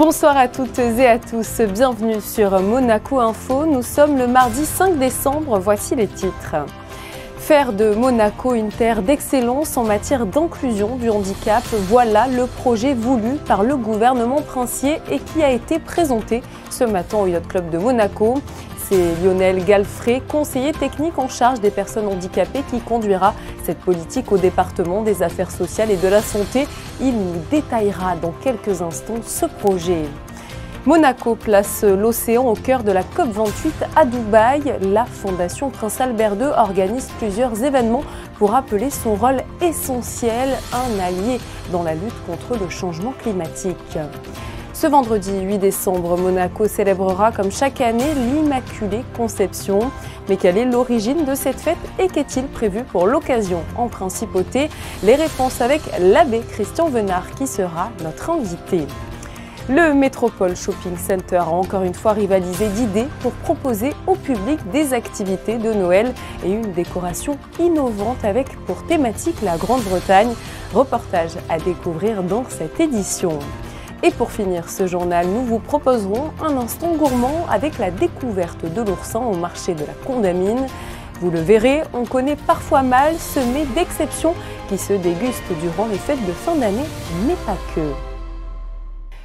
Bonsoir à toutes et à tous, bienvenue sur Monaco Info. Nous sommes le mardi 5 décembre, voici les titres. Faire de Monaco une terre d'excellence en matière d'inclusion du handicap, voilà le projet voulu par le gouvernement princier et qui a été présenté ce matin au Yacht Club de Monaco. C'est Lionel Galfré, conseiller technique en charge des personnes handicapées, qui conduira cette politique au département des affaires sociales et de la santé. Il nous détaillera dans quelques instants ce projet. Monaco place l'océan au cœur de la COP28 à Dubaï. La Fondation Prince Albert II organise plusieurs événements pour rappeler son rôle essentiel, un allié dans la lutte contre le changement climatique. Ce vendredi 8 décembre, Monaco célébrera comme chaque année l'Immaculée Conception. Mais quelle est l'origine de cette fête et qu'est-il prévu pour l'occasion en principauté? Les réponses avec l'abbé Christian Venard qui sera notre invité. Le Métropole Shopping Center a encore une fois rivalisé d'idées pour proposer au public des activités de Noël et une décoration innovante avec pour thématique la Grande-Bretagne. Reportage à découvrir dans cette édition. Et pour finir ce journal, nous vous proposerons un instant gourmand avec la découverte de l'oursin au marché de la Condamine. Vous le verrez, on connaît parfois mal ce mets d'exception qui se déguste durant les fêtes de fin d'année, mais pas que.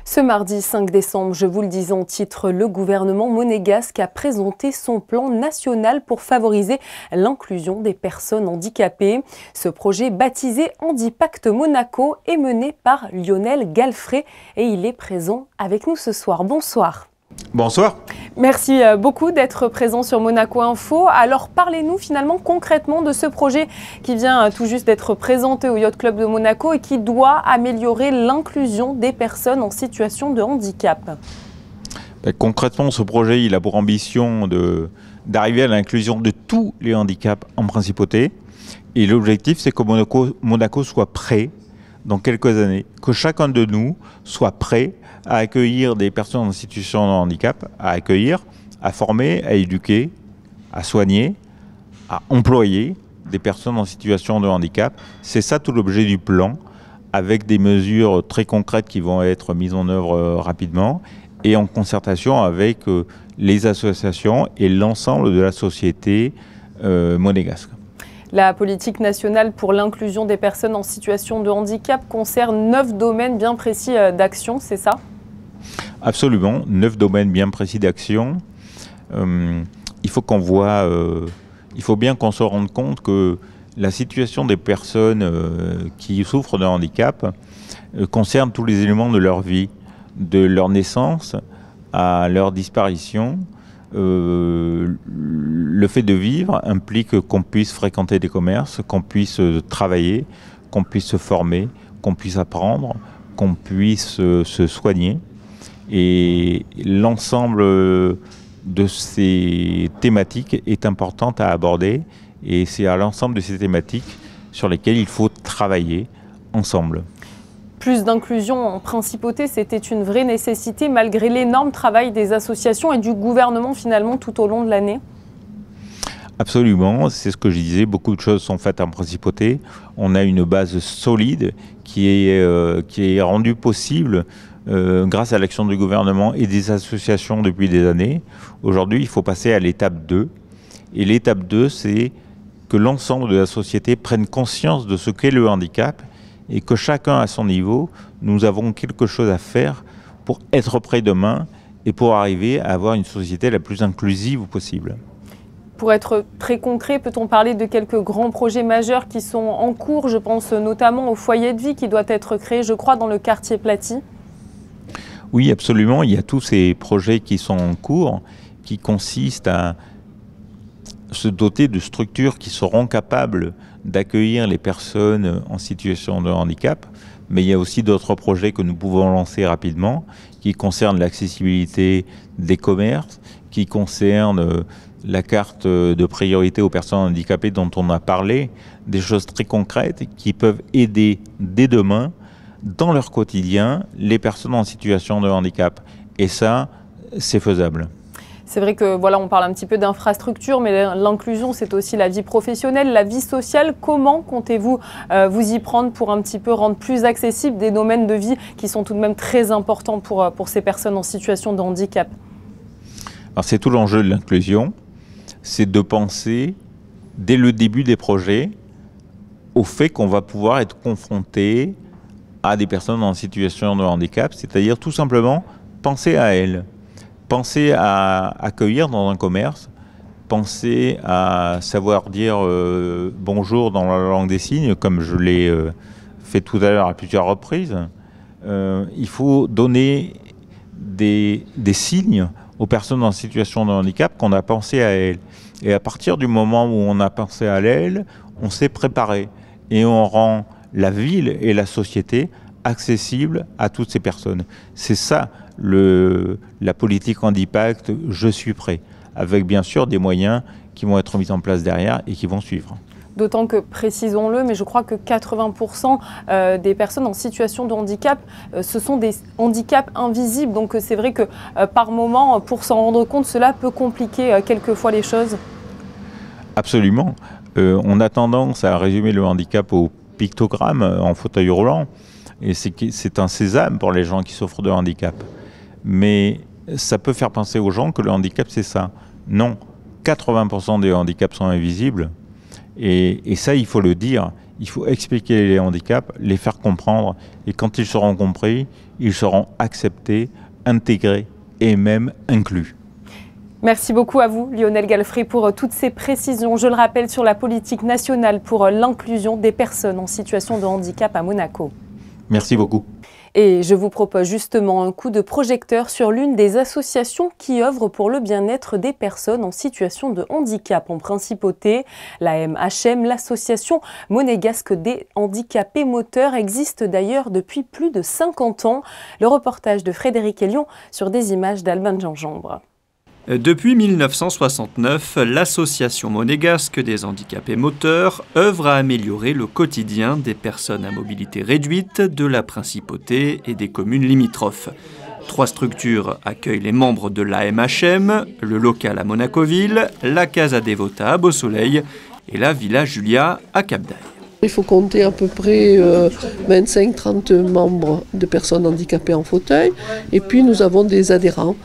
Ce mardi 5 décembre, je vous le disais en titre, le gouvernement monégasque a présenté son plan national pour favoriser l'inclusion des personnes handicapées. Ce projet baptisé Handipact Monaco est mené par Lionel Galfré et il est présent avec nous ce soir. Bonsoir. Bonsoir. Merci beaucoup d'être présent sur Monaco Info. Alors parlez-nous finalement concrètement de ce projet qui vient tout juste d'être présenté au Yacht Club de Monaco et qui doit améliorer l'inclusion des personnes en situation de handicap. Concrètement, ce projet il a pour ambition d'arriver à l'inclusion de tous les handicaps en principauté. Et l'objectif, c'est que Monaco soit prêt dans quelques années, que chacun de nous soit prêt à accueillir des personnes en situation de handicap, à accueillir, à former, à éduquer, à soigner, à employer des personnes en situation de handicap. C'est ça tout l'objet du plan, avec des mesures très concrètes qui vont être mises en œuvre rapidement et en concertation avec les associations et l'ensemble de la société monégasque. La politique nationale pour l'inclusion des personnes en situation de handicap concerne 9 domaines bien précis d'action, c'est ça ? Absolument, 9 domaines bien précis d'action. Il faut bien qu'on se rende compte que la situation des personnes qui souffrent de handicap concerne tous les éléments de leur vie, de leur naissance à leur disparition. Le fait de vivre implique qu'on puisse fréquenter des commerces, qu'on puisse travailler, qu'on puisse se former, qu'on puisse apprendre, qu'on puisse se soigner. Et l'ensemble de ces thématiques est importante à aborder et c'est à l'ensemble de ces thématiques sur lesquelles il faut travailler ensemble. Plus d'inclusion en principauté, c'était une vraie nécessité malgré l'énorme travail des associations et du gouvernement finalement tout au long de l'année. Absolument, c'est ce que je disais, beaucoup de choses sont faites en principauté. On a une base solide qui est rendue possible grâce à l'action du gouvernement et des associations depuis des années. Aujourd'hui, il faut passer à l'étape 2. Et l'étape 2, c'est que l'ensemble de la société prenne conscience de ce qu'est le handicap et que chacun à son niveau, nous avons quelque chose à faire pour être prêt demain et pour arriver à avoir une société la plus inclusive possible. Pour être très concret, peut-on parler de quelques grands projets majeurs qui sont en cours? Je pense notamment au foyer de vie qui doit être créé, je crois, dans le quartier Platy. Oui, absolument. Il y a tous ces projets qui sont en cours, qui consistent à se doter de structures qui seront capables d'accueillir les personnes en situation de handicap. Mais il y a aussi d'autres projets que nous pouvons lancer rapidement, qui concernent l'accessibilité des commerces, qui concernent la carte de priorité aux personnes handicapées dont on a parlé, des choses très concrètes qui peuvent aider dès demain dans leur quotidien les personnes en situation de handicap. Et ça, c'est faisable. C'est vrai que voilà, on parle un petit peu d'infrastructure, mais l'inclusion, c'est aussi la vie professionnelle, la vie sociale. Comment comptez-vous vous y prendre pour un petit peu rendre plus accessibles des domaines de vie qui sont tout de même très importants pour ces personnes en situation de handicap? Alors c'est tout l'enjeu de l'inclusion, c'est de penser dès le début des projets au fait qu'on va pouvoir être confronté à des personnes en situation de handicap, c'est-à-dire tout simplement penser à elles. Penser à accueillir dans un commerce, penser à savoir dire bonjour dans la langue des signes, comme je l'ai fait tout à l'heure à plusieurs reprises. Il faut donner des signes aux personnes en situation de handicap qu'on a pensé à elles. Et à partir du moment où on a pensé à elles, on s'est préparé et on rend la ville et la société accessibles à toutes ces personnes. C'est ça la politique Handipact, je suis prêt, avec bien sûr des moyens qui vont être mis en place derrière et qui vont suivre. D'autant que, précisons-le, mais je crois que 80% des personnes en situation de handicap, ce sont des handicaps invisibles. Donc c'est vrai que par moment, pour s'en rendre compte, cela peut compliquer quelquefois les choses. Absolument. On a tendance à résumer le handicap au pictogramme en fauteuil roulant. Et c'est un sésame pour les gens qui souffrent de handicap. Mais ça peut faire penser aux gens que le handicap, c'est ça. Non, 80% des handicaps sont invisibles. Et ça, il faut le dire. Il faut expliquer les handicaps, les faire comprendre. Et quand ils seront compris, ils seront acceptés, intégrés et même inclus. Merci beaucoup à vous, Lionel Galfré, pour toutes ces précisions. Je le rappelle, sur la politique nationale pour l'inclusion des personnes en situation de handicap à Monaco. Merci beaucoup. Et je vous propose justement un coup de projecteur sur l'une des associations qui œuvrent pour le bien-être des personnes en situation de handicap en principauté. La MHM, l'association monégasque des handicapés moteurs, existe d'ailleurs depuis plus de 50 ans. Le reportage de Frédéric Elion sur des images d'Albin Gingembre. Depuis 1969, l'Association monégasque des handicapés moteurs œuvre à améliorer le quotidien des personnes à mobilité réduite de la principauté et des communes limitrophes. 3 structures accueillent les membres de l'AMHM, le local à Monacoville, la Casa Devota à Beau-Soleil et la Villa Julia à Cap-d'Aille. Il faut compter à peu près 25-30 membres de personnes handicapées en fauteuil. Et puis nous avons des adhérents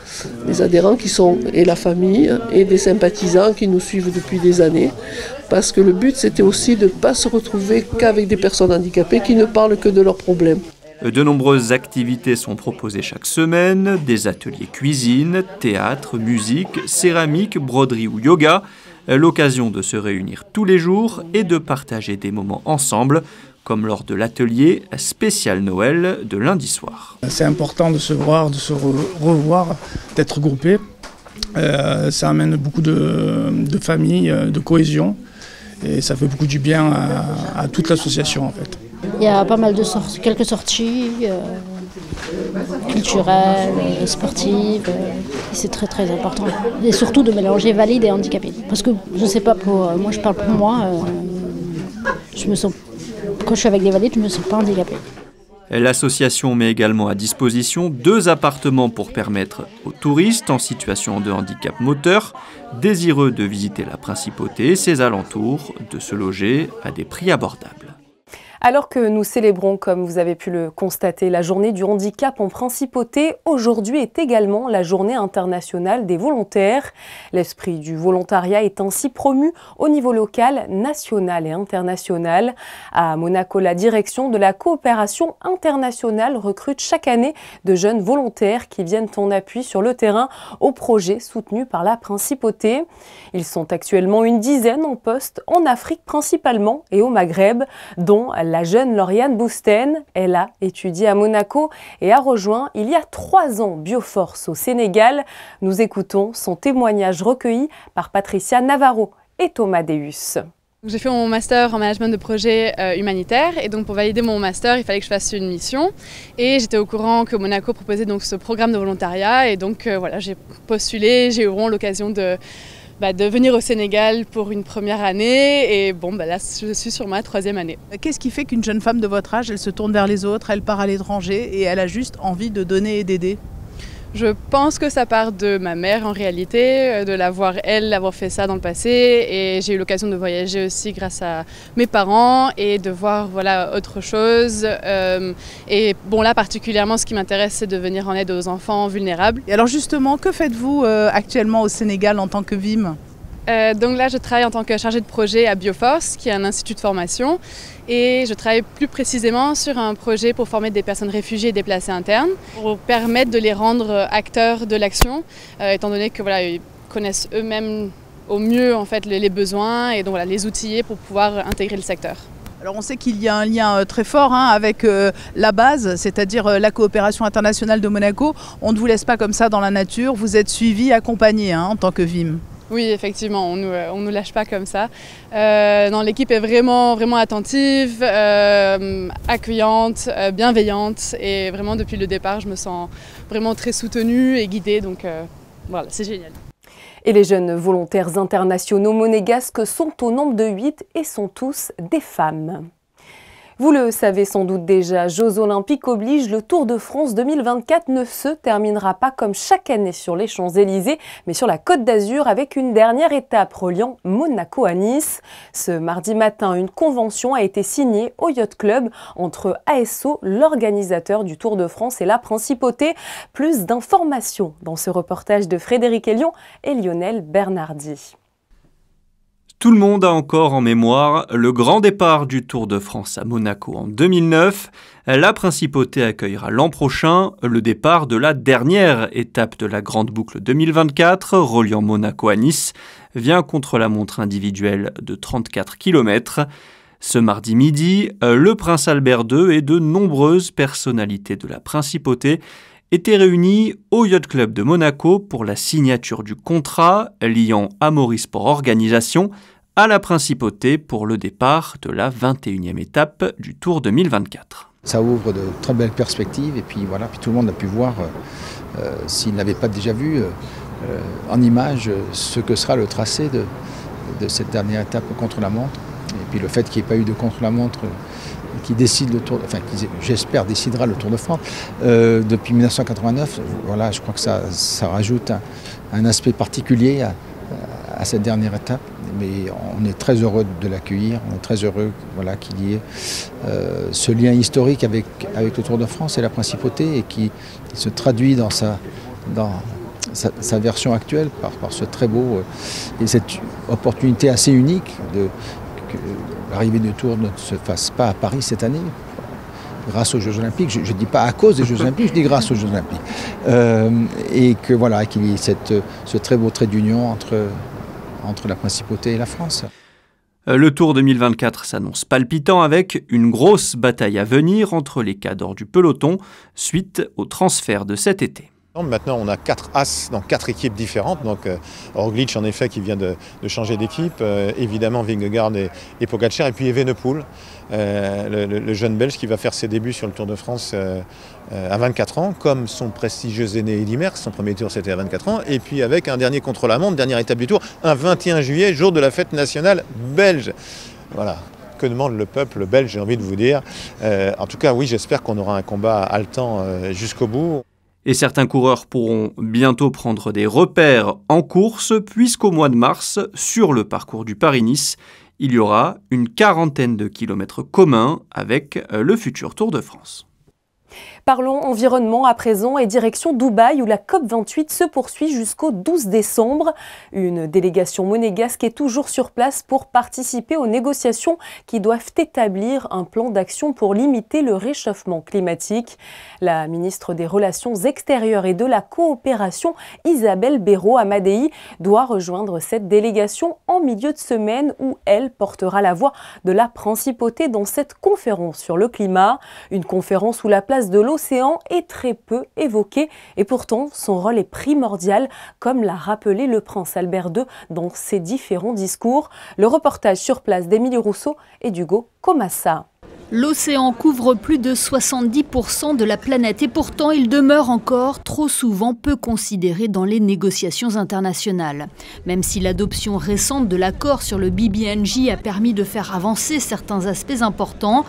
qui sont et la famille et des sympathisants qui nous suivent depuis des années. Parce que le but c'était aussi de ne pas se retrouver qu'avec des personnes handicapées qui ne parlent que de leurs problèmes. De nombreuses activités sont proposées chaque semaine, des ateliers cuisine, théâtre, musique, céramique, broderie ou yoga. L'occasion de se réunir tous les jours et de partager des moments ensemble, comme lors de l'atelier spécial Noël de lundi soir. C'est important de se voir, de se revoir, d'être groupés. Ça amène beaucoup de famille, de cohésion et ça fait beaucoup du bien à toute l'association en fait. Il y a pas mal de quelques sorties culturelles, sportives, et c'est très très important. Et surtout de mélanger valides et handicapés. Parce que je sais pas, moi je parle pour moi, quand je suis avec des valides, je ne me sens pas handicapée. L'association met également à disposition 2 appartements pour permettre aux touristes en situation de handicap moteur, désireux de visiter la principauté et ses alentours, de se loger à des prix abordables. Alors que nous célébrons, comme vous avez pu le constater, la journée du handicap en principauté, aujourd'hui est également la journée internationale des volontaires. L'esprit du volontariat est ainsi promu au niveau local, national et international. À Monaco, la direction de la coopération internationale recrute chaque année de jeunes volontaires qui viennent en appui sur le terrain aux projets soutenus par la principauté. Ils sont actuellement une dizaine en poste en Afrique principalement et au Maghreb, dont la jeune Lauriane Bousten. Elle a étudié à Monaco et a rejoint il y a 3 ans Bioforce au Sénégal. Nous écoutons son témoignage recueilli par Patricia Navarro et Thomas Deus. J'ai fait mon master en management de projet humanitaire et donc pour valider mon master, il fallait que je fasse une mission et j'étais au courant que Monaco proposait donc ce programme de volontariat et donc voilà, j'ai postulé, j'ai eu l'occasion de venir au Sénégal pour une première année et là je suis sur ma 3e année. Qu'est-ce qui fait qu'une jeune femme de votre âge, elle se tourne vers les autres, elle part à l'étranger et elle a juste envie de donner et d'aider ? Je pense que ça part de ma mère en réalité, de l'avoir avoir fait ça dans le passé, et j'ai eu l'occasion de voyager aussi grâce à mes parents et de voir voilà, autre chose. Et bon là particulièrement ce qui m'intéresse c'est de venir en aide aux enfants vulnérables. Et alors justement, que faites-vous actuellement au Sénégal en tant que VIM ? Donc là je travaille en tant que chargée de projet à Bioforce, qui est un institut de formation, et je travaille plus précisément sur un projet pour former des personnes réfugiées et déplacées internes, pour permettre de les rendre acteurs de l'action, étant donné que voilà, ils connaissent eux-mêmes au mieux en fait, les besoins, et donc voilà, les outiller pour pouvoir intégrer le secteur. Alors on sait qu'il y a un lien très fort avec la base, c'est-à-dire la coopération internationale de Monaco. On ne vous laisse pas comme ça dans la nature, vous êtes suivi, accompagné en tant que VIM. Oui, effectivement, on nous lâche pas comme ça. L'équipe est vraiment attentive, accueillante, bienveillante, et vraiment depuis le départ, je me sens vraiment très soutenue et guidée, donc voilà, c'est génial. Et les jeunes volontaires internationaux monégasques sont au nombre de 8 et sont tous des femmes. Vous le savez sans doute déjà, Jeux Olympiques oblige, le Tour de France 2024 ne se terminera pas comme chaque année sur les Champs-Élysées, mais sur la Côte d'Azur avec une dernière étape reliant Monaco à Nice. Ce mardi matin, une convention a été signée au Yacht Club entre ASO, l'organisateur du Tour de France, et la Principauté. Plus d'informations dans ce reportage de Frédéric Elion et Lionel Bernardi. Tout le monde a encore en mémoire le grand départ du Tour de France à Monaco en 2009. La Principauté accueillera l'an prochain le départ de la dernière étape de la Grande Boucle 2024, reliant Monaco à Nice, via contre-la-montre individuelle de 34 km. Ce mardi midi, le prince Albert II et de nombreuses personnalités de la Principauté étaient réunis au Yacht Club de Monaco pour la signature du contrat liant Amaury Sport Organisation à la Principauté pour le départ de la 21e étape du Tour 2024. Ça ouvre de très belles perspectives, et puis voilà, puis tout le monde a pu voir, s'il n'avait pas déjà vu, en image ce que sera le tracé de cette dernière étape contre-la-montre. Et puis le fait qu'il n'y ait pas eu de contre-la-montre qui décide le Tour, enfin qui j'espère décidera le Tour de France depuis 1989, voilà, je crois que ça rajoute un aspect particulier à cette dernière étape. Mais on est très heureux de l'accueillir, on est très heureux voilà, qu'il y ait ce lien historique avec le Tour de France et la Principauté, et qui se traduit dans sa version actuelle par ce très beau et cette opportunité assez unique que l'arrivée du Tour ne se fasse pas à Paris cette année, grâce aux Jeux Olympiques. Je ne dis pas à cause des Jeux Olympiques, je dis grâce aux Jeux Olympiques. Et que voilà, qu'il y ait ce très beau trait d'union entre la Principauté et la France. Le Tour 2024 s'annonce palpitant, avec une grosse bataille à venir entre les cadors du peloton suite au transfert de cet été. Maintenant, on a 4 as dans 4 équipes différentes. Donc, Roglic, en effet, qui vient de changer d'équipe. Évidemment, Vingegaard et Pogačar. Et puis Evenepoel, le jeune Belge qui va faire ses débuts sur le Tour de France à 24 ans, comme son prestigieux aîné Eddy Merckx. Son premier tour, c'était à 24 ans. Et puis avec un dernier contre-la-montre, dernière étape du Tour, un 21 juillet, jour de la fête nationale belge. Voilà. Que demande le peuple belge, j'ai envie de vous dire. En tout cas, oui, j'espère qu'on aura un combat haletant jusqu'au bout. Et certains coureurs pourront bientôt prendre des repères en course, puisqu'au mois de mars, sur le parcours du Paris-Nice, il y aura une 40aine de kilomètres communs avec le futur Tour de France. Parlons environnement à présent et direction Dubaï où la COP28 se poursuit jusqu'au 12 décembre. Une délégation monégasque est toujours sur place pour participer aux négociations qui doivent établir un plan d'action pour limiter le réchauffement climatique. La ministre des Relations extérieures et de la coopération, Isabelle Béraud-Amadei, doit rejoindre cette délégation en milieu de semaine où elle portera la voix de la Principauté dans cette conférence sur le climat. Une conférence où la place de l'océan est très peu évoquée et pourtant son rôle est primordial, comme l'a rappelé le prince Albert II dans ses différents discours. Le reportage sur place d'Émilie Rousseau et d'Hugo Comassa. L'océan couvre plus de 70% de la planète et pourtant il demeure encore trop souvent peu considéré dans les négociations internationales. Même si l'adoption récente de l'accord sur le BBNJ a permis de faire avancer certains aspects importants,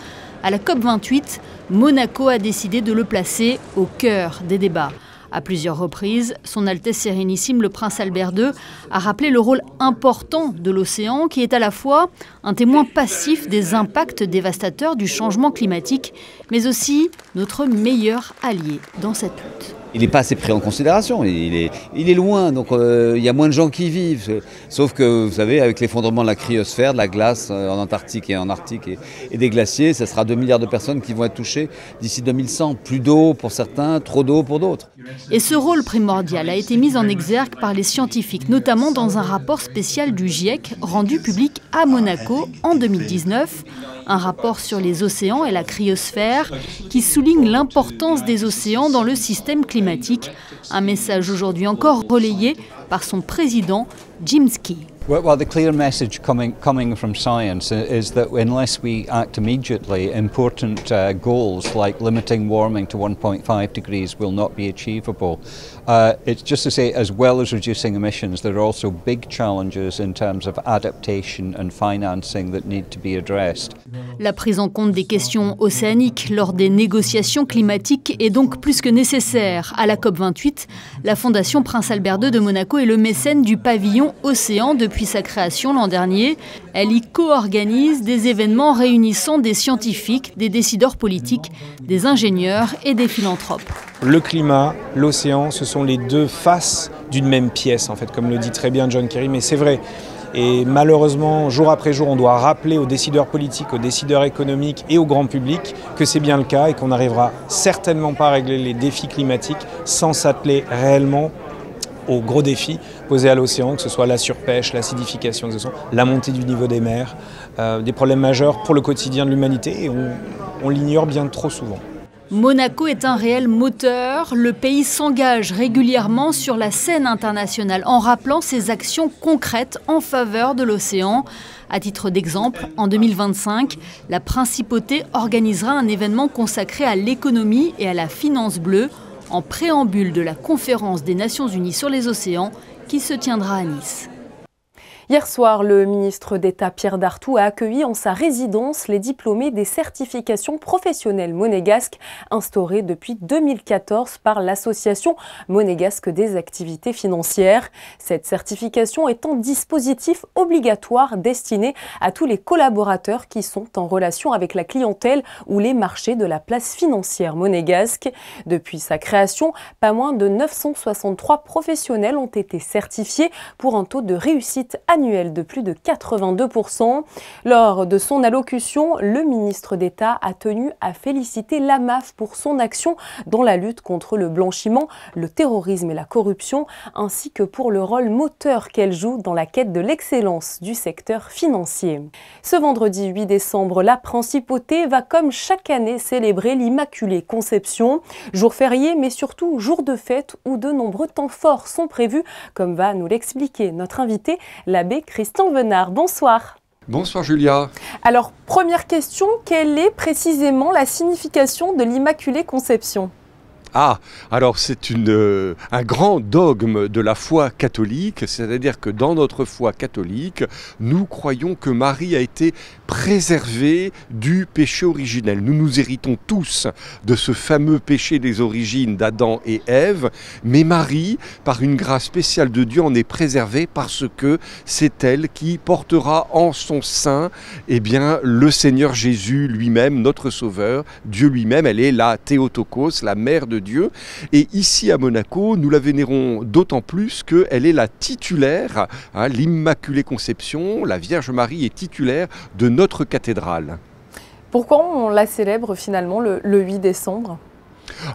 à la COP28, Monaco a décidé de le placer au cœur des débats. À plusieurs reprises, Son Altesse Sérénissime le Prince Albert II a rappelé le rôle important de l'océan qui est à la fois un témoin passif des impacts dévastateurs du changement climatique, mais aussi notre meilleur allié dans cette lutte. Il n'est pas assez pris en considération, il est loin, donc il y a moins de gens qui y vivent. Sauf que, vous savez, avec l'effondrement de la cryosphère, de la glace en Antarctique et en Arctique et des glaciers, ça sera 2 milliards de personnes qui vont être touchées d'ici 2100. Plus d'eau pour certains, trop d'eau pour d'autres. Et ce rôle primordial a été mis en exergue par les scientifiques, notamment dans un rapport spécial du GIEC rendu public à Monaco en 2019. Un rapport sur les océans et la cryosphère qui souligne l'importance des océans dans le système climatique. Un message aujourd'hui encore relayé par son président, Jim Skea. Well, the clear message coming from science is that unless we act immediately, important goals like limiting warming to 1.5 degrees will not be achievable. It's just to say, as well as reducing emissions, there are also big challenges in terms of adaptation and financing that need to be addressed. La prise en compte des questions océaniques lors des négociations climatiques est donc plus que nécessaire. À la COP28, la Fondation Prince Albert II de Monaco est le mécène du pavillon Océan depuis sa création l'an dernier. Elle y co-organise des événements réunissant des scientifiques, des décideurs politiques, des ingénieurs et des philanthropes. Le climat, l'océan, ce sont les deux faces d'une même pièce, en fait, comme le dit très bien John Kerry, mais c'est vrai. Et malheureusement, jour après jour, on doit rappeler aux décideurs politiques, aux décideurs économiques et au grand public que c'est bien le cas et qu'on n'arrivera certainement pas à régler les défis climatiques sans s'atteler réellement aux gros défis posés à l'océan, que ce soit la surpêche, l'acidification des océans, la montée du niveau des mers, des problèmes majeurs pour le quotidien de l'humanité et on l'ignore bien trop souvent. Monaco est un réel moteur. Le pays s'engage régulièrement sur la scène internationale en rappelant ses actions concrètes en faveur de l'océan. À titre d'exemple, en 2025, la Principauté organisera un événement consacré à l'économie et à la finance bleue en préambule de la conférence des Nations Unies sur les océans qui se tiendra à Nice. Hier soir, le ministre d'État Pierre Dartout a accueilli en sa résidence les diplômés des certifications professionnelles monégasques instaurées depuis 2014 par l'Association monégasque des activités financières. Cette certification est un dispositif obligatoire destiné à tous les collaborateurs qui sont en relation avec la clientèle ou les marchés de la place financière monégasque. Depuis sa création, pas moins de 963 professionnels ont été certifiés pour un taux de réussite annuel de plus de 82%. Lors de son allocution, le ministre d'État a tenu à féliciter l'AMAF pour son action dans la lutte contre le blanchiment, le terrorisme et la corruption, ainsi que pour le rôle moteur qu'elle joue dans la quête de l'excellence du secteur financier. Ce vendredi 8 décembre, la Principauté va comme chaque année célébrer l'Immaculée Conception, jour férié mais surtout jour de fête où de nombreux temps forts sont prévus, comme va nous l'expliquer notre invité, l'abbé Christian Venard. Bonsoir. Bonsoir Julia. Alors, première question, quelle est précisément la signification de l'Immaculée Conception ? Ah, alors c'est un grand dogme de la foi catholique, c'est-à-dire que dans notre foi catholique, nous croyons que Marie a été préservée du péché originel. Nous nous héritons tous de ce fameux péché des origines d'Adam et Ève, mais Marie, par une grâce spéciale de Dieu, en est préservée parce que c'est elle qui portera en son sein le Seigneur Jésus lui-même, notre Sauveur, Dieu lui-même. Elle est la Théotokos, la mère de Dieu. Et ici à Monaco, nous la vénérons d'autant plus qu'elle est la titulaire, l'Immaculée Conception, la Vierge Marie est titulaire de notre cathédrale. Pourquoi on la célèbre finalement le 8 décembre ?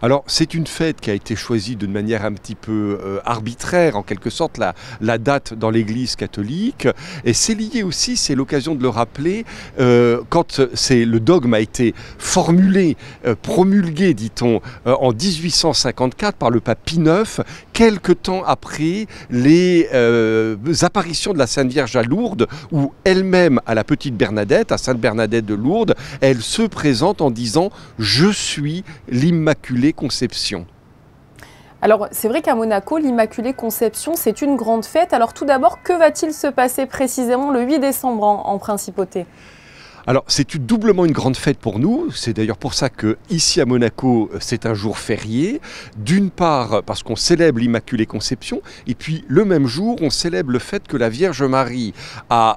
Alors, c'est une fête qui a été choisie d'une manière un petit peu arbitraire, en quelque sorte, la date dans l'Église catholique. Et c'est lié aussi, c'est l'occasion de le rappeler, quand le dogme a été formulé, promulgué, dit-on, en 1854 par le pape Pie IX, quelque temps après les apparitions de la Sainte Vierge à Lourdes, où elle-même, à la petite Bernadette, à Sainte Bernadette de Lourdes, elle se présente en disant « Je suis l'Immaculée Conception ». Alors, c'est vrai qu'à Monaco, l'Immaculée Conception, c'est une grande fête. Alors tout d'abord, que va-t-il se passer précisément le 8 décembre en Principauté ? Alors c'est doublement une grande fête pour nous, c'est d'ailleurs pour ça que ici à Monaco c'est un jour férié, d'une part parce qu'on célèbre l'Immaculée Conception et puis le même jour on célèbre le fait que la Vierge Marie a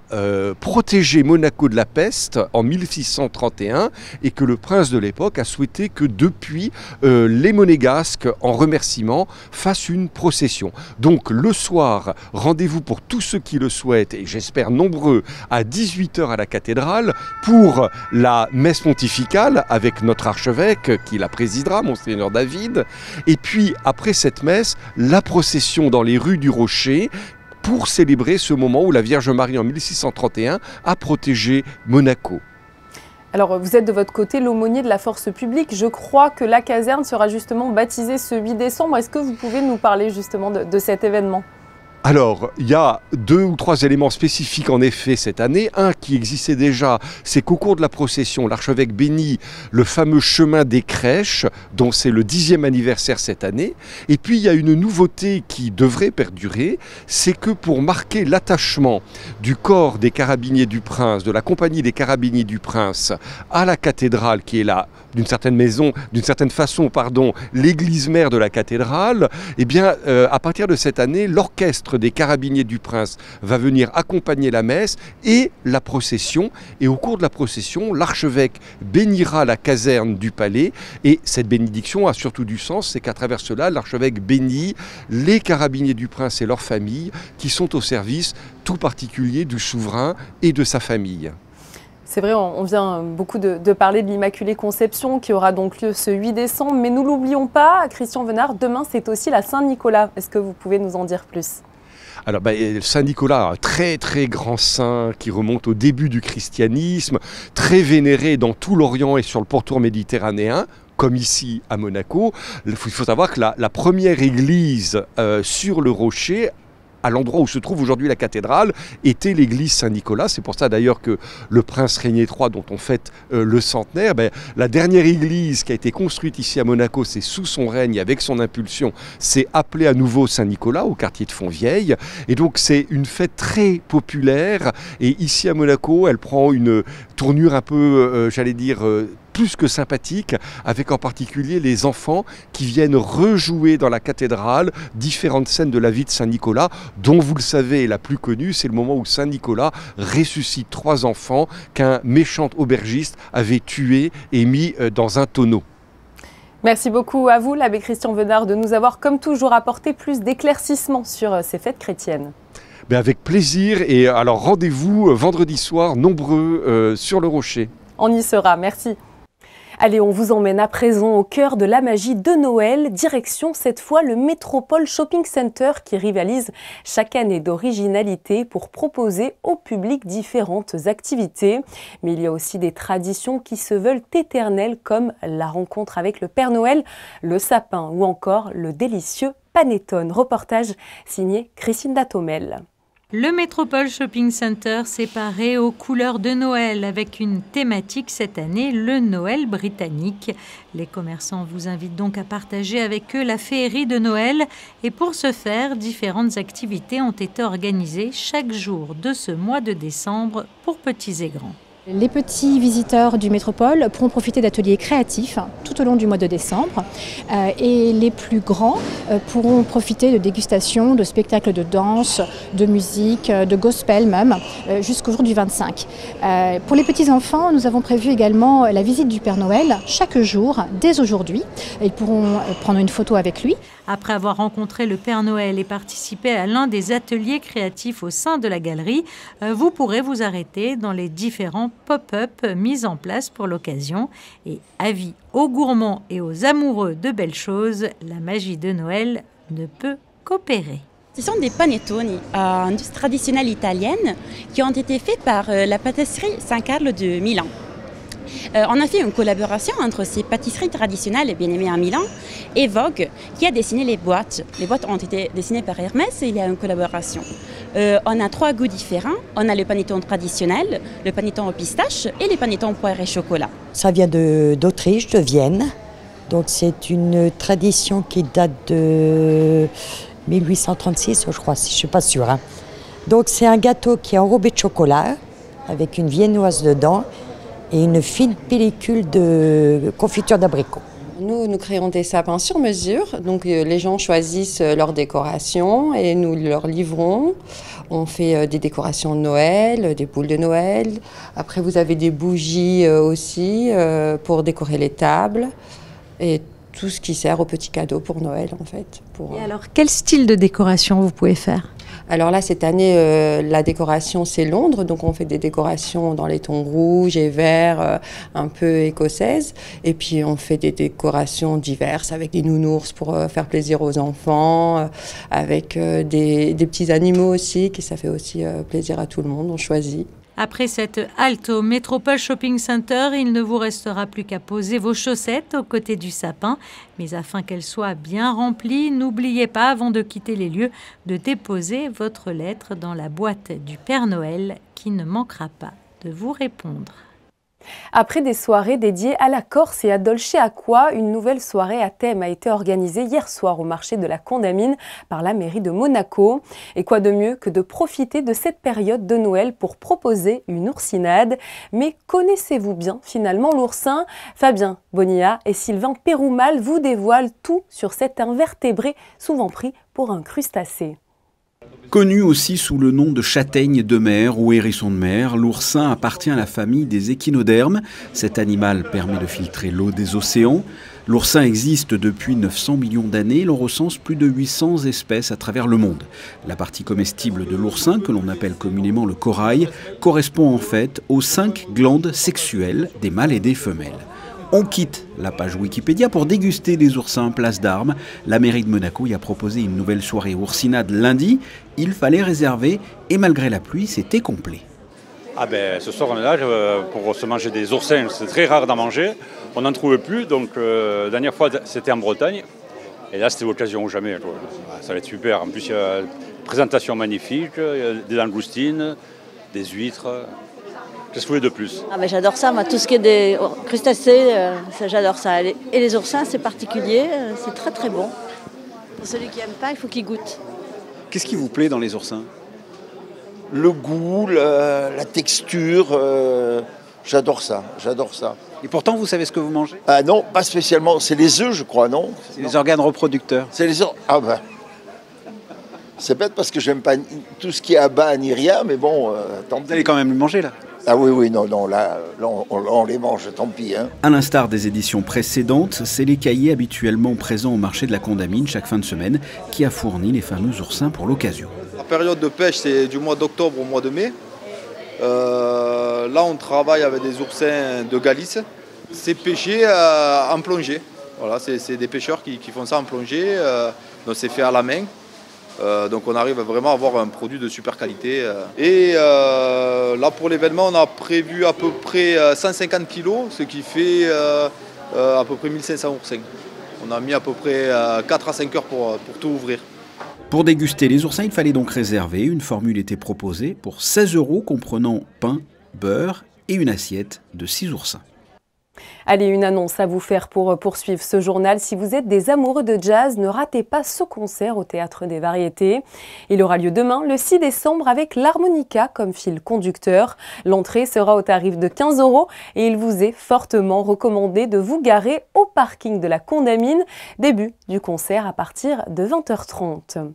protégé Monaco de la peste en 1631 et que le prince de l'époque a souhaité que depuis les Monégasques en remerciement fassent une procession. Donc le soir, rendez-vous pour tous ceux qui le souhaitent et j'espère nombreux à 18h à la cathédrale pour la messe pontificale avec notre archevêque qui la présidera, Monseigneur David. Et puis après cette messe, la procession dans les rues du Rocher pour célébrer ce moment où la Vierge Marie en 1631 a protégé Monaco. Alors, vous êtes de votre côté l'aumônier de la force publique. Je crois que la caserne sera justement baptisée ce 8 décembre. Est-ce que vous pouvez nous parler justement de cet événement ? Alors, il y a 2 ou 3 éléments spécifiques en effet cette année. Un qui existait déjà, c'est qu'au cours de la procession, l'archevêque bénit le fameux chemin des crèches, dont c'est le 10e anniversaire cette année. Et puis il y a une nouveauté qui devrait perdurer, c'est que pour marquer l'attachement du corps des Carabiniers du Prince, de la compagnie des Carabiniers du Prince, à la cathédrale qui est là, d'une certaine façon, l'église mère de la cathédrale, eh bien, à partir de cette année, l'orchestre des Carabiniers du Prince va venir accompagner la messe et la procession. Et au cours de la procession, l'archevêque bénira la caserne du palais. Et cette bénédiction a surtout du sens, c'est qu'à travers cela, l'archevêque bénit les Carabiniers du Prince et leurs familles qui sont au service tout particulier du souverain et de sa famille. C'est vrai, on vient beaucoup de parler de l'Immaculée Conception qui aura donc lieu ce 8 décembre. Mais nous l'oublions pas, Christian Venard, demain c'est aussi la Saint-Nicolas. Est-ce que vous pouvez nous en dire plus ? Alors Saint-Nicolas, un très très grand saint qui remonte au début du christianisme, très vénéré dans tout l'Orient et sur le pourtour méditerranéen, comme ici à Monaco. Il faut savoir que la première église sur le rocher, à l'endroit où se trouve aujourd'hui la cathédrale, était l'église Saint-Nicolas. C'est pour ça d'ailleurs que le prince Régnier III, dont on fête le centenaire, la dernière église qui a été construite ici à Monaco, c'est sous son règne, avec son impulsion, c'est appelé à nouveau Saint-Nicolas, au quartier de Fontvieille. Et donc c'est une fête très populaire. Et ici à Monaco, elle prend une tournure un peu, plus que sympathique, avec en particulier les enfants qui viennent rejouer dans la cathédrale différentes scènes de la vie de Saint-Nicolas, dont vous le savez, la plus connue, c'est le moment où Saint-Nicolas ressuscite 3 enfants qu'un méchant aubergiste avait tués et mis dans un tonneau. Merci beaucoup à vous, l'abbé Christian Venard, de nous avoir comme toujours apporté plus d'éclaircissements sur ces fêtes chrétiennes. Avec plaisir, et alors rendez-vous vendredi soir, nombreux sur le Rocher. On y sera, merci. Allez, on vous emmène à présent au cœur de la magie de Noël. Direction cette fois le Métropole Shopping Center qui rivalise chaque année d'originalité pour proposer au public différentes activités. Mais il y a aussi des traditions qui se veulent éternelles comme la rencontre avec le Père Noël, le sapin ou encore le délicieux panettone. Reportage signé Christine Datomel. Le Métropole Shopping Center séparé aux couleurs de Noël avec une thématique cette année, le Noël britannique. Les commerçants vous invitent donc à partager avec eux la féerie de Noël et pour ce faire, différentes activités ont été organisées chaque jour de ce mois de décembre pour petits et grands. Les petits visiteurs du Métropole pourront profiter d'ateliers créatifs tout au long du mois de décembre et les plus grands pourront profiter de dégustations, de spectacles de danse, de musique, de gospel même, jusqu'au jour du 25. Pour les petits-enfants, nous avons prévu également la visite du Père Noël chaque jour, dès aujourd'hui. Ils pourront prendre une photo avec lui. Après avoir rencontré le Père Noël et participé à l'un des ateliers créatifs au sein de la galerie, vous pourrez vous arrêter dans les différents pop-up mis en place pour l'occasion. Et avis aux gourmands et aux amoureux de belles choses, la magie de Noël ne peut qu'opérer. Ce sont des panettoni, industrie traditionnelle italienne, qui ont été faits par la pâtisserie San Carlo de Milan. On a fait une collaboration entre ces pâtisseries traditionnelles bien aimées à Milan et Vogue qui a dessiné les boîtes. Les boîtes ont été dessinées par Hermès et il y a une collaboration. On a 3 goûts différents. On a le panettone traditionnel, le panettone au pistache et le panettone poire et chocolat. Ça vient d'Autriche, de Vienne. Donc c'est une tradition qui date de 1836, je crois, je ne suis pas sûre. Donc c'est un gâteau qui est enrobé de chocolat avec une viennoise dedans. et une fine pellicule de confiture d'abricot. Nous créons des sapins sur mesure, donc les gens choisissent leur décoration et nous leur livrons. On fait des décorations de Noël, des boules de Noël. Après, vous avez des bougies aussi pour décorer les tables et tout ce qui sert aux petits cadeaux pour Noël en fait. Et alors, quel style de décoration vous pouvez faire ? Alors là, cette année, la décoration, c'est Londres. Donc, on fait des décorations dans les tons rouges et verts, un peu écossaises. Et puis, on fait des décorations diverses avec des nounours pour faire plaisir aux enfants, avec des petits animaux aussi, ça fait aussi plaisir à tout le monde. On choisit. Après cette halte au Métropole Shopping Center, il ne vous restera plus qu'à poser vos chaussettes aux côtés du sapin. Mais afin qu'elles soient bien remplies, n'oubliez pas, avant de quitter les lieux, de déposer votre lettre dans la boîte du Père Noël qui ne manquera pas de vous répondre. Après des soirées dédiées à la Corse et à Dolce Acqua, une nouvelle soirée à thème a été organisée hier soir au marché de la Condamine par la mairie de Monaco. Et quoi de mieux que de profiter de cette période de Noël pour proposer une oursinade. Mais connaissez-vous bien finalement l'oursin? Fabien Bonilla et Sylvain Péroumal vous dévoilent tout sur cet invertébré souvent pris pour un crustacé. Connu aussi sous le nom de châtaigne de mer ou hérisson de mer, l'oursin appartient à la famille des échinodermes. Cet animal permet de filtrer l'eau des océans. L'oursin existe depuis 900 millions d'années. L'on recense plus de 800 espèces à travers le monde. La partie comestible de l'oursin, que l'on appelle communément le corail, correspond en fait aux 5 glandes sexuelles des mâles et des femelles. On quitte la page Wikipédia pour déguster des oursins place d'Armes. La mairie de Monaco y a proposé une nouvelle soirée oursinade lundi. Il fallait réserver et malgré la pluie, c'était complet. Ah ben, ce soir on est là pour se manger des oursins. C'est très rare d'en manger. On n'en trouve plus. Donc la dernière fois c'était en Bretagne. Et là c'était l'occasion ou jamais. Ça va être super. En plus il y a une présentation magnifique, des langoustines, des huîtres. Qu'est-ce que vous voulez de plus? Ah ben j'adore ça, moi, tout ce qui est des crustacés, j'adore ça. Et les oursins, c'est particulier, c'est très très bon. Pour celui qui n'aime pas, il faut qu'il goûte. Qu'est-ce qui vous plaît dans les oursins? Le goût, la texture, j'adore ça, j'adore ça. Et pourtant, vous savez ce que vous mangez? Ah non, pas spécialement, c'est les œufs, je crois, non? C'est les organes reproducteurs. C'est les organes, ah ben... C'est bête parce que j'aime pas tout ce qui est abat ni rien, mais bon... Vous allez quand même le manger, là? Ah oui, non, là on les mange, tant pis. Hein. À l'instar des éditions précédentes, c'est les cahiers habituellement présents au marché de la Condamine chaque fin de semaine qui a fourni les fameux oursins pour l'occasion. La période de pêche, c'est du mois d'octobre au mois de mai. Là, on travaille avec des oursins de Galice. C'est pêché en plongée. Voilà, c'est des pêcheurs qui font ça en plongée. Donc c'est fait à la main. Donc on arrive vraiment à avoir un produit de super qualité. Et là pour l'événement on a prévu à peu près 150 kilos, ce qui fait à peu près 1500 oursins. On a mis à peu près 4 à 5 heures pour tout ouvrir. Pour déguster les oursins, il fallait donc réserver. Une formule était proposée pour 16 € comprenant pain, beurre et une assiette de 6 oursins. Allez, une annonce à vous faire pour poursuivre ce journal. Si vous êtes des amoureux de jazz, ne ratez pas ce concert au Théâtre des Variétés. Il aura lieu demain, le 6 décembre, avec l'harmonica comme fil conducteur. L'entrée sera au tarif de 15 € et il vous est fortement recommandé de vous garer au parking de la Condamine. Début du concert à partir de 20h30.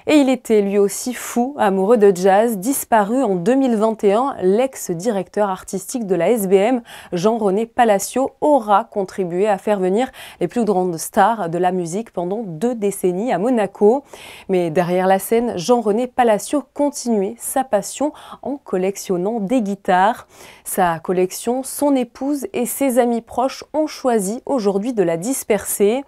Et il était lui aussi fou, amoureux de jazz, disparu en 2021. L'ex-directeur artistique de la SBM, Jean-René Palacio, aura contribué à faire venir les plus grandes stars de la musique pendant 2 décennies à Monaco. Mais derrière la scène, Jean-René Palacio continuait sa passion en collectionnant des guitares. Sa collection, son épouse et ses amis proches ont choisi aujourd'hui de la disperser.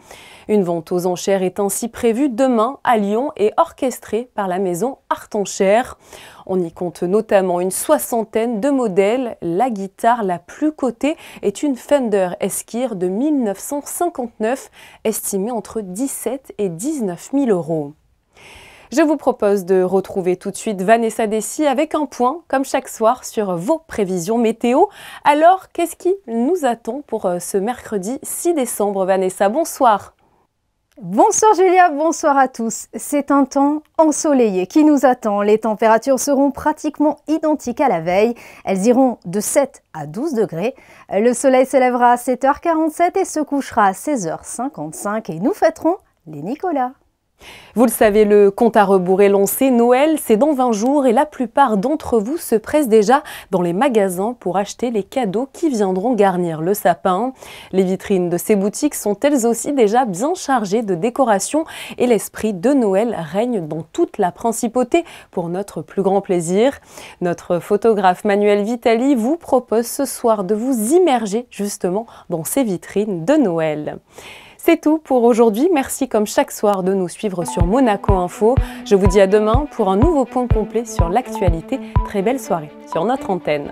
Une vente aux enchères est ainsi prévue demain à Lyon et orchestrée par la maison Art Enchères. On y compte notamment une 60aine de modèles. La guitare la plus cotée est une Fender Esquire de 1959, estimée entre 17 et 19 000 €. Je vous propose de retrouver tout de suite Vanessa Dessy avec un point, comme chaque soir, sur vos prévisions météo. Alors, qu'est-ce qui nous attend pour ce mercredi 6 décembre, Vanessa? Bonsoir. Bonsoir Julia, bonsoir à tous. C'est un temps ensoleillé qui nous attend. Les températures seront pratiquement identiques à la veille. Elles iront de 7 à 12 degrés. Le soleil se lèvera à 7h47 et se couchera à 16h55 et nous fêterons les Nicolas. Vous le savez, le compte à rebours est lancé. Noël, c'est dans 20 jours et la plupart d'entre vous se pressent déjà dans les magasins pour acheter les cadeaux qui viendront garnir le sapin. Les vitrines de ces boutiques sont elles aussi déjà bien chargées de décorations et l'esprit de Noël règne dans toute la principauté pour notre plus grand plaisir. Notre photographe Manuel Vitali vous propose ce soir de vous immerger justement dans ces vitrines de Noël. C'est tout pour aujourd'hui. Merci comme chaque soir de nous suivre sur Monaco Info. Je vous dis à demain pour un nouveau point complet sur l'actualité. Très belle soirée sur notre antenne.